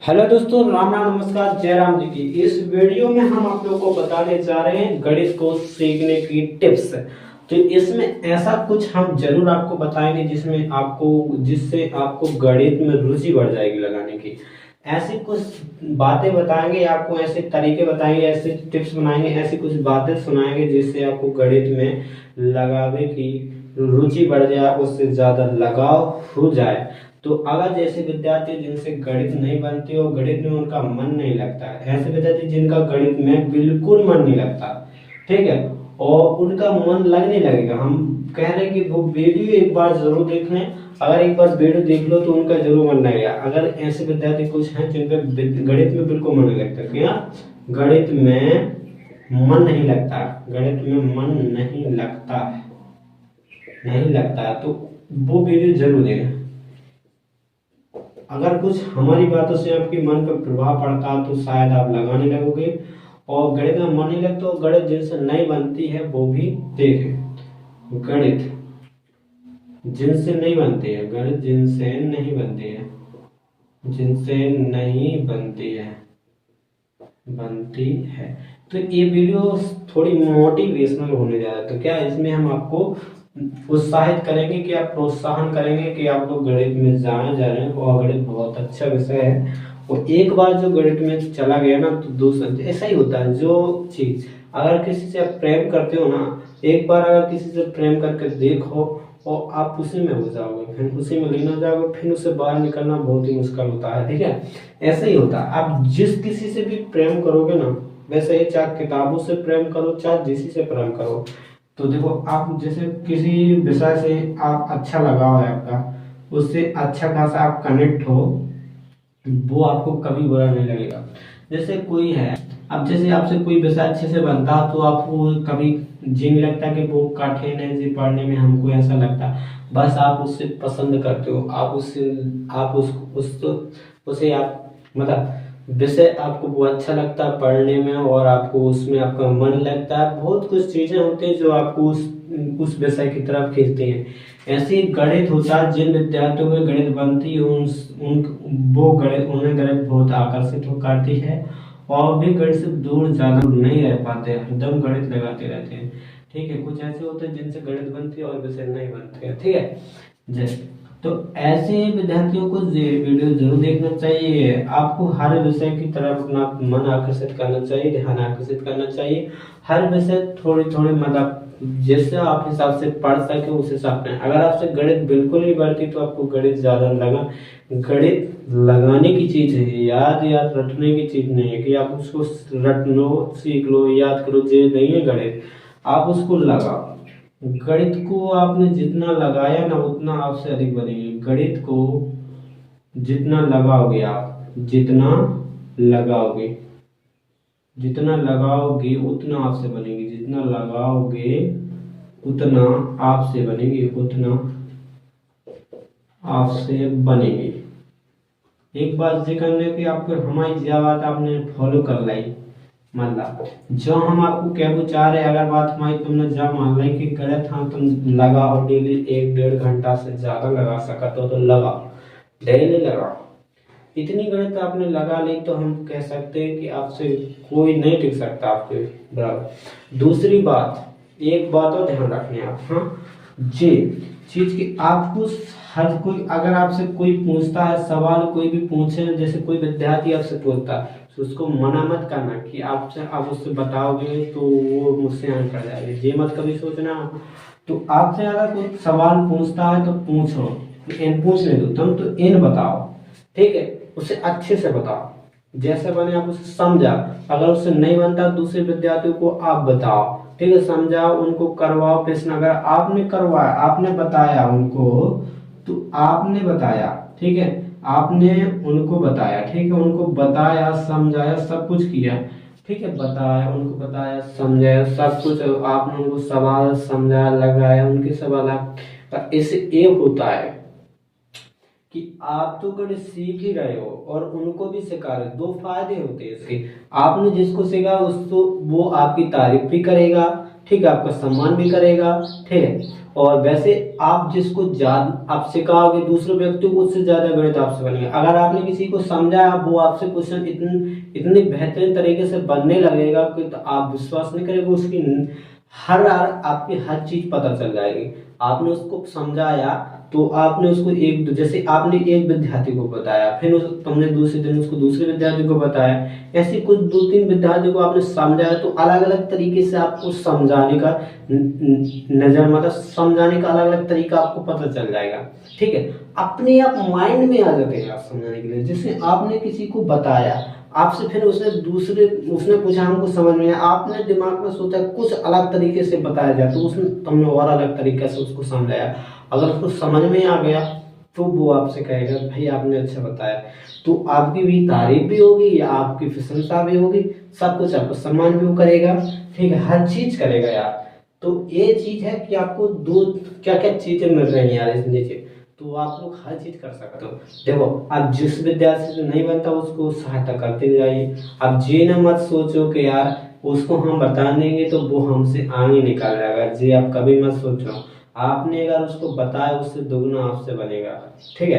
Hello दोस्तों, राम राम, नमस्कार, जय राम जी की। इस वीडियो में हम आप लोगों को बताने जा रहे हैं गणित को सीखने की टिप्स। तो इसमें ऐसा कुछ हम जरूर आपको बताएंगे जिससे आपको गणित में रुचि बढ़ जाएगी लगाने की। ऐसी कुछ बातें बताएंगे आपको, ऐसे तरीके बताएंगे, ऐसे टिप्स बनाएंगे, ऐसी कुछ बातें सुनाएंगे जिससे आपको गणित में लगावे की रुचि बढ़ जाए, उससे ज्यादा लगाव हो जाए। तो अगर जैसे विद्यार्थी जिनसे गणित नहीं बनती और गणित में उनका मन नहीं लगता है, ऐसे विद्यार्थी जिनका गणित में बिल्कुल मन नहीं लगता, ठीक है, और उनका मन लगने लगेगा, हम कह रहे हैं कि वो वीडियो एक बार जरूर देख लें। अगर एक बार वीडियो देख लो तो उनका जरूर मन लगेगा। अगर ऐसे विद्यार्थी कुछ हैं जिनका गणित में बिल्कुल मन नहीं लगता, क्या गणित में मन नहीं लगता, गणित में मन नहीं लगता, तो वो वीडियो जरूर देखें। अगर कुछ हमारी बातों से आपके मन पर प्रभाव पड़ता है तो शायद आप लगाने लगोगे। और गणित में मन नहीं लगता तो गणित जिनसे नहीं बनती है वो भी देखें। गणित जिनसे नहीं बनती है, गणित जिनसे नहीं बनती है, जिनसे नहीं बनती है, तो ये वीडियो थोड़ी मोटिवेशनल होने जा रहा है। तो क्या इसमें हम आपको उत्साहित करेंगे कि आप प्रोत्साहन करेंगे कि आप लोग गणित में जाने जा रहे हैं, और गणित बहुत अच्छा विषय है। और एक बार जो गणित में चला गया ना तो दूसरा ऐसा ही होता है। जो चीज अगर किसी से आप प्रेम करते हो ना, एक बार अगर किसी से प्रेम करके देखो और आप उसी में हो जाओगे, फिर उसी में लीन हो जाओगे, फिर उससे बाहर निकलना बहुत ही मुश्किल होता है, ठीक है। ऐसा ही होता है, आप जिस किसी से भी प्रेम करोगे ना, वैसे ही चाहे किताबों से प्रेम करो, चाहे जिसी से प्रेम करो, तो देखो आप जैसे किसी विषय से आप अच्छा लगाव है आपका, उससे अच्छा खासा आप कनेक्ट हो, वो आपको कभी बुरा नहीं लगेगा। जैसे कोई है, अब जैसे आपसे कोई विषय अच्छे से बनता तो आपको कभी जी नहीं लगता कि वो कठिन है जी पढ़ने में, हमको ऐसा लगता, बस आप उससे पसंद करते हो, आप उससे आप उसे आप मतलब विषय आपको वो अच्छा लगता है पढ़ने में, और आपको उसमें आपका मन लगता है। बहुत कुछ चीजें होती हैं जो आपको उस विषय की तरफ खींचती हैं। ऐसे ही गणित होता है, जिन विद्यार्थियों में गणित बनती है उन्हें गणित बहुत आकर्षित हो करती है, और भी गणित से दूर ज्यादा नहीं रह पाते, एकदम गणित लगाते रहते हैं, ठीक है। कुछ ऐसे होते हैं जिनसे गणित बनती है और विषय नहीं बनते हैं, ठीक है। जैसे तो ऐसे विद्यार्थियों को वीडियो जरूर देखना चाहिए। आपको हर विषय की तरफ अपना मन आकर्षित करना चाहिए, ध्यान आकर्षित करना चाहिए। हर विषय थोड़ी थोड़ी मतलब जैसे आप हिसाब से पढ़ सके उस हिसाब से। अगर आपसे गणित बिल्कुल नहीं बढ़ती तो आपको गणित ज्यादा लगा, गणित लगाने की चीज है, याद रटने की चीज नहीं है कि आप उसको रट लो, सीख लो, याद करो, ये नहीं है गणित। आप उसको लगाओ। गणित को आपने जितना लगाया ना उतना आपसे अधिक बनेंगे। गणित को जितना लगाओगे आप, जितना लगाओगे उतना आपसे बनेगी, जितना लगाओगे उतना आपसे बनेगी। एक बात ये करने की आपको हमारी यह बात आपने फॉलो कर लाई, मतलब जो हम आपको कहना चाह रहे हैं, अगर बात हमारी तुमने जब मान ली कि गलत, हाँ तुम लगाओ, डेली 1-1.5 घंटा से ज्यादा लगा सकते हो तो लगाओ, डेली लगाओ। इतनी गणित आपने लगा ली तो हम कह सकते हैं कि आपसे कोई नहीं टिक सकता आपके बराबर। दूसरी बात, एक बात और ध्यान रखनी है आप, हाँ जी, चीज की आपको हर कोई अगर आपसे कोई पूछता है सवाल, कोई भी पूछे, जैसे कोई विद्यार्थी आपसे पूछता है तो उसको मना मत करना कि आपसे आप उससे बताओगे तो वो मुझसे आंसर जाएगा, ये मत कभी सोचना। तो आपसे अगर कोई सवाल पूछता है तो पूछो, इन पूछने दो, तुम तो इन बताओ, ठीक है, उसे अच्छे से बताओ, जैसे बने आप उसे समझा। अगर उससे नहीं बनता दूसरे विद्यार्थियों को आप बताओ, ठीक है, समझाओ, उनको करवाओ प्रश्न। अगर आपने करवाया, आपने बताया उनको, तो आपने बताया, ठीक है, आपने उनको बताया, ठीक है, उनको बताया, समझाया, सब कुछ किया, ठीक है, बताया, उनको बताया, समझाया, सब कुछ आपने उनको सवाल समझाया, लगाया, उनके सवाल आप, इससे एक होता है कि आप तो गणित सीख ही रहे हो और उनको भी सिखा रहे हो। दो फायदे होते हैं इसके, आपने जिसको सिखा उसको वो आपकी तारीफ भी करेगा, ठीक है, आपका सम्मान भी करेगा, ठीक है। और वैसे आप जिसको ज्यादा आप सिखाओगे दूसरे व्यक्ति को, उससे ज्यादा गणित आपसे बनेगा। अगर आपने किसी को समझाया, वो आपसे क्वेश्चन इतने बेहतरीन तरीके से बनने लगेगा कि तो आप विश्वास नहीं करेंगे, उसकी हर आपकी हर चीज पता चल जाएगी। आपने उसको समझाया तो आपने उसको जैसे आपने एक विद्यार्थी को बताया, फिर तुमने दूसरे दिन उसको दूसरे विद्यार्थी को बताया, ऐसे कुछ 2-3 विद्यार्थी को आपने समझाया, तो अलग अलग तरीके से आपको समझाने का नजर मतलब समझाने का अलग अलग तरीका आपको पता चल जाएगा, ठीक है। अपने आप माइंड में आ जाते हैं आप समझाने के लिए। जैसे आपने किसी को बताया, आपसे फिर उसने पूछा हमको समझ में आया, आपने दिमाग में सोचा कुछ अलग तरीके से बताया जाए, तो उसने तुमने और अलग तरीके से उसको समझाया। अगर उसको समझ में आ गया तो वो आपसे कहेगा भाई आपने अच्छा बताया, तो आपकी भी तारीफ भी होगी या आपकी प्रशंसा भी होगी, सब कुछ आपको सम्मान भी वो करेगा, ठीक है, हर चीज करेगा यार। तो ये चीज है कि आपको दो क्या क्या चीजें मिल रही हैं यार इस नीचे, तो आप लोग हर चीज कर सकते हो। देखो, आप जिस विद्यार्थी से नहीं बनता उसको सहायता करते जाइए। आप ये ना मत सोचो कि यार उसको हम बता देंगे तो वो हमसे आगे निकल जाएगा, जी आप कभी मत सोचो। आपने अगर उसको बताया, उससे दुगना आपसे बनेगा, ठीक है।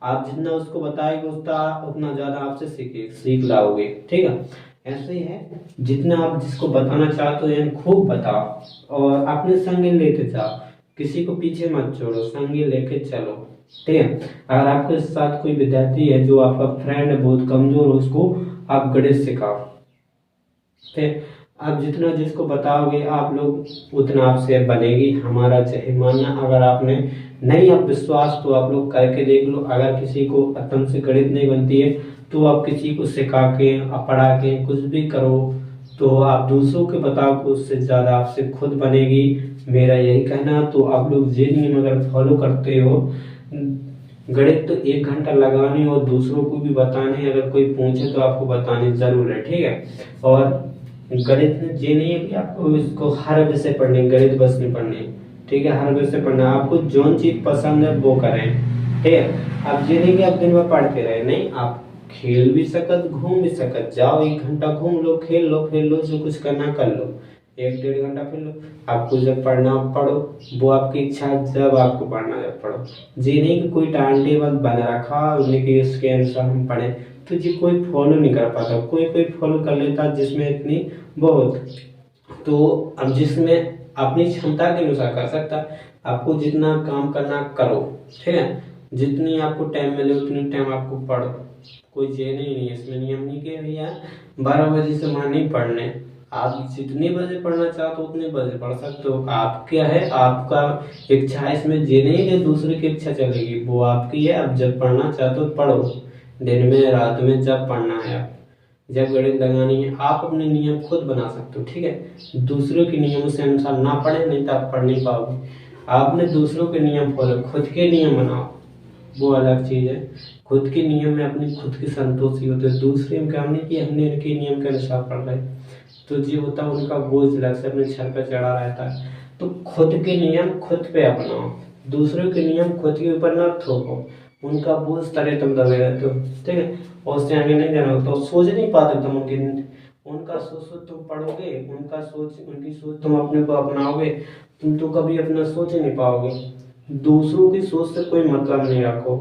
आप जितना उसको बताएंगे उतना ज्यादा आपसे सीख लाओगे, ठीक है। ऐसे ही है, जितना आप जिसको बताना चाहते हो यानी खूब बताओ, और अपने संगे लेते जाओ, किसी को पीछे मत छोड़ो, संगे लेके चलो, ठीक है। अगर आपके साथ कोई विद्यार्थी है जो आपका फ्रेंड है बहुत कमजोर हो, उसको आप गणित सिखाओ, ठीक है। आप जितना जिसको बताओगे आप लोग उतना आपसे बनेगी, हमारा चाहे मानना। अगर आपने नहीं आप विश्वास तो आप लोग करके देख लो। अगर किसी को अतम से गणित नहीं बनती है तो आप किसी को सिखा के पढ़ा के कुछ भी करो, तो आप दूसरों के बताओ को उससे ज्यादा आपसे खुद बनेगी, मेरा यही कहना। तो आप लोग ये नियम अगर फॉलो करते हो, गणित तो 1 घंटा लगाने और दूसरों को भी बताने, अगर कोई पूछे तो आपको बताने जरूर है, ठीक है। और गणित में ये नहीं है कि आपको इसको हर विषय पढ़ने, गणित बस नहीं पढ़नी, ठीक है, हर विषय पढ़ना। आपको जो चीज पसंद है वो करें, ठीक है। आप ये नहीं कि आप दिन भर पढ़ते रहे, नहीं, आप खेल भी सकत, घूम भी सकत, जाओ 1 घंटा घूम लो, खेल लो, जो कुछ करना कर लो, 1-1.5 घंटा फिर लो। आपको जब पढ़ना पढ़ो, वो आपकी इच्छा है, जब आपको पढ़ना जब पढ़ो। जी नहीं कि कोई टाइम टेबल बना रखा उन्हें कि इसके अनुसार हम पढ़े, तो जी कोई फॉलो नहीं कर पाता, कोई कोई फॉलो कर लेता जिसमें इतनी बहुत, तो अब जिसमें अपनी क्षमता के अनुसार कर सकता। आपको जितना काम करना करो, ठीक है, जितनी आपको टाइम मिले उतनी टाइम आपको पढ़ो। कोई ये नहीं है इसमें नियम नहीं कि भैया 12 बजे से मार नहीं पढ़ने, आप जितने बजे पढ़ना चाहते हो उतने बजे पढ़ सकते हो। आप क्या है, आपका इच्छा है, इसमें ये नहीं कि दूसरे की इच्छा चलेगी, वो आपकी है। आप जब पढ़ना चाहते हो पढ़ो, दिन में रात में जब पढ़ना है, आप जब गणित लगानी है, आप अपने नियम खुद बना सकते हो, ठीक है। दूसरों के नियमों से अनुसार ना पढ़े, नहीं तो आप पढ़ नहीं पाओगे। आपने दूसरों के नियम फॉलो, खुद के नियम बनाओ, वो अलग चीज है। खुद के नियम में अपनी खुद की संतोषी होती है, दूसरे में काम नहीं कि हमने इनके नियम के अनुसार पढ़ रहे, तो जी होता है उनका बोझ लग से अपने सर पर चढ़ा रहता है। तो खुद के नियम खुद पे अपनाओ, दूसरों के नियम खुद के ऊपर ना थोपो, उनका बोझ तले तुम दबे रहते हो, ठीक है। और उससे आगे नहीं जाना, तो सोच नहीं पाते तुम उनका सोच सोच तुम पढ़ोगे, उनकी सोच तुम अपने को अपनाओगे, तुम तो कभी अपना सोच ही नहीं पाओगे। दूसरों की सोच से कोई मतलब नहीं रखो,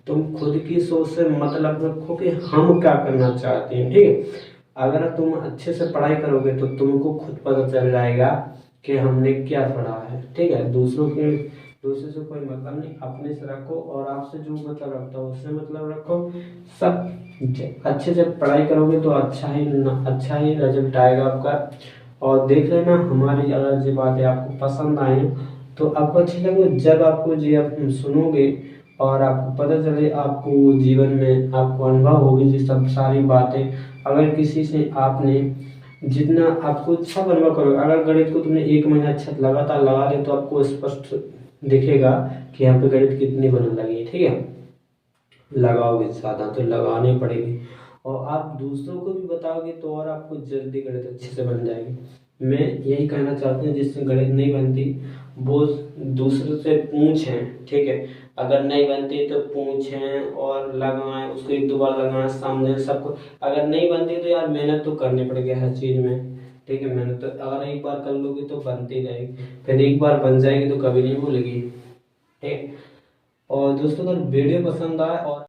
तुम खुद की सोच से मतलब रखो कि हम क्या करना चाहते हैं, ठीक है। अगर तुम अच्छे से पढ़ाई करोगे तो तुमको खुद पता चल जाएगा कि हमने क्या पढ़ा है, ठीक है। दूसरे से कोई मतलब नहीं, अपने से रखो, और आपसे जो मतलब रखता हो उससे मतलब रखो। सब अच्छे से पढ़ाई करोगे तो अच्छा ही रिजल्ट आएगा आपका। और देख लेना, हमारी अगर जो बातें आपको पसंद आए तो आपको अच्छी लगे, जब आपको जी आप सुनोगे और आपको पता चले, आपको जीवन में आपको अनुभव होगी जी सब सारी बातें। अगर किसी से आपने जितना आपको अच्छा अनुभव करो, अगर गणित को तुमने 1 महीना अच्छा लगातार लगा ले तो आपको स्पष्ट दिखेगा कि यहाँ पे गणित कितनी बनने लगी है, ठीक है। लगाओगे साधना तो लगानी पड़ेगी, और आप दूसरों को भी बताओगे तो और आपको जल्दी गणित अच्छे से बन जाएगी। मैं यही कहना चाहता हूँ, जिससे गणित नहीं बनती वो दूसरे से पूछें, ठीक है। अगर नहीं बनती तो पूछें और लगाएं, उसको 1-2 बार लगाएं, समझें सबको। अगर नहीं बनती तो यार मेहनत तो करनी पड़ेगी हर चीज में, ठीक है, मेहनत तो अगर एक बार कर लोगे तो बनती रहेगी, फिर एक बार बन जाएगी तो कभी नहीं भूलेगी। ठीक है। और दोस्तों अगर वीडियो पसंद आए और